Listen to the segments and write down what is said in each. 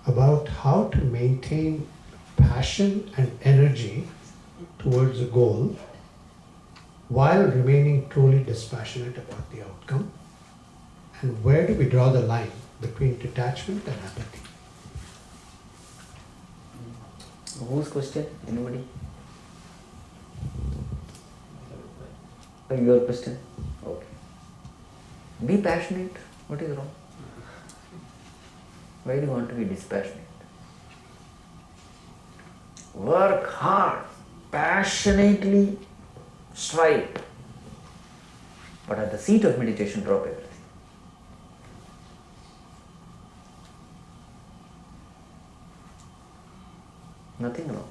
about how to maintain passion and energy towards a goal while remaining truly dispassionate about the outcome, and where do we draw the line between detachment and apathy? Whose question? Anybody? Your question? Okay. Be passionate. What is wrong? Why do you want to be dispassionate? Work hard, passionately strive. But at the seat of meditation, drop everything. Nothing wrong.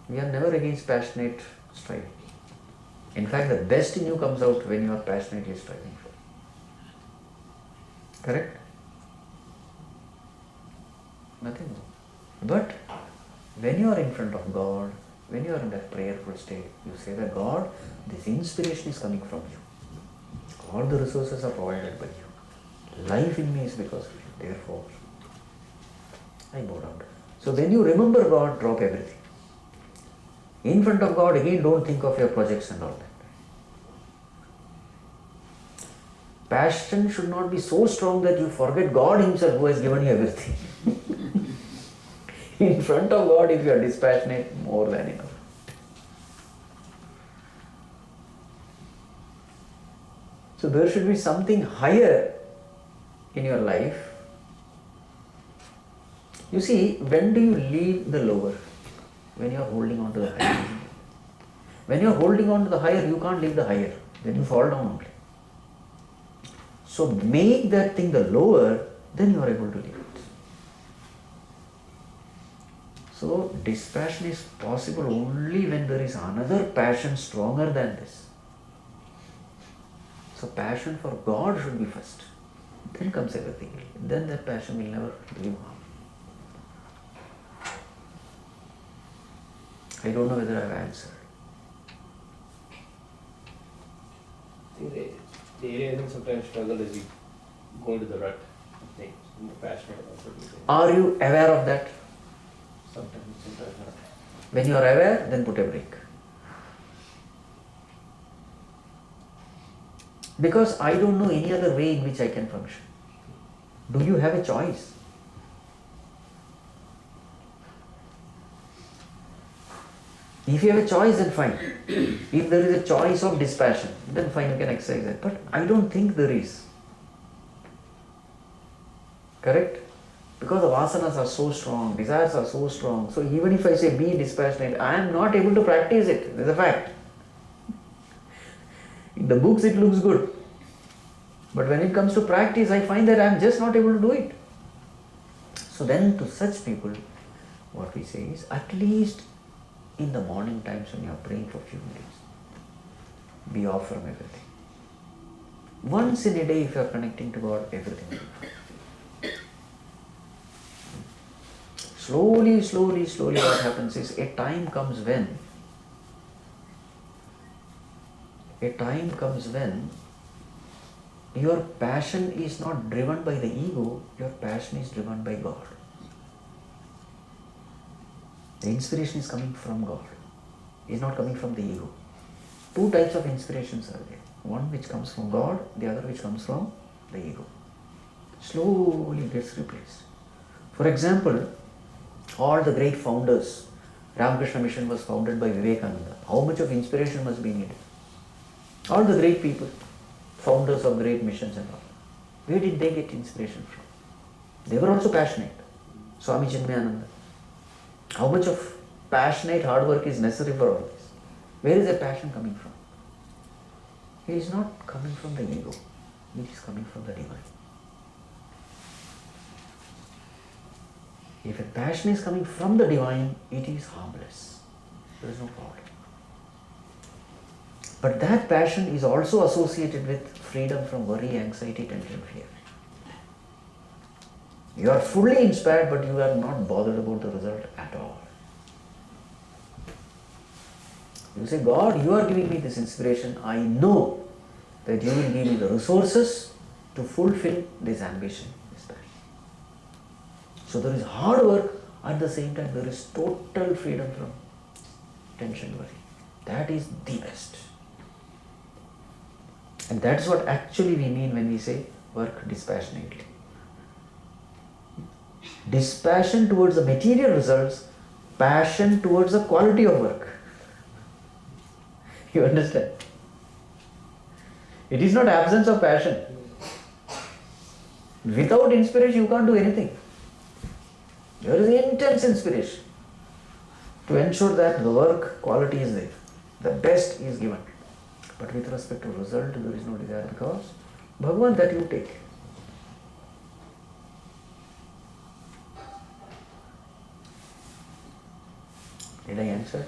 We are never against passionate striving. In fact, the best in you comes out when you are passionately striving for. Correct? Nothing wrong. But when you are in front of God, when you are in that prayerful state, you say that God, this inspiration is coming from you. All the resources are provided by you. Life in me is because of you. Therefore, I bow down. So when you remember God, drop everything. In front of God, again, don't think of your projects and all that. Passion should not be so strong that you forget God Himself who has given you everything. In front of God, if you are dispassionate, more than enough. So there should be something higher in your life. You see, when do you leave the lower? When you are holding on to the higher. When you are holding on to the higher, you can't leave the higher. Then you fall down only. So make that thing the lower, then you are able to leave it. So dispassion is possible only when there is another passion stronger than this. So passion for God should be first. Then comes everything. Then that passion will never do you harm. I don't know whether I have answered. I think the area I think sometimes struggle is you go into the rut. I think more passionate about certain things. Are you aware of that? Sometimes not. When you are aware, then put a break. Because I don't know any other way in which I can function. Do you have a choice? If you have a choice, then fine. If there is a choice of dispassion, then fine, you can exercise it. But I don't think there is. Correct? Because the vasanas are so strong, desires are so strong. So even if I say be dispassionate, I am not able to practice it. That's a fact. In the books it looks good. But when it comes to practice, I find that I am just not able to do it. So then to such people, what we say is, at least in the morning times when you are praying for a few minutes, be off from everything. Once in a day, if you are connecting to God, everything will be fine. Slowly, what happens is, a time comes when your passion is not driven by the ego, your passion is driven by God. The inspiration is coming from God. It is not coming from the ego. Two types of inspirations are there. One which comes from God, the other which comes from the ego. Slowly gets replaced. For example, all the great founders, Ramakrishna Mission was founded by Vivekananda. How much of inspiration must be needed? All the great people, founders of great missions and all. Where did they get inspiration from? They were also passionate. Swami Aparajitananda. How much of passionate hard work is necessary for all this? Where is that passion coming from? It is not coming from the ego. It is coming from the divine. If a passion is coming from the divine, it is harmless. There is no problem. But that passion is also associated with freedom from worry, anxiety, tension, fear. You are fully inspired, but you are not bothered about the result at all. You say, God, you are giving me this inspiration. I know that you will give me the resources to fulfill this ambition, this passion. So there is hard work, at the same time there is total freedom from tension, worry. That is the best. And that's what actually we mean when we say work dispassionately. Dispassion towards the material results, passion towards the quality of work. You understand? It is not absence of passion. Without inspiration, you can't do anything. There is intense inspiration to ensure that the work quality is there. The best is given. But with respect to result, there is no desire because Bhagavan that you take. Did I answer?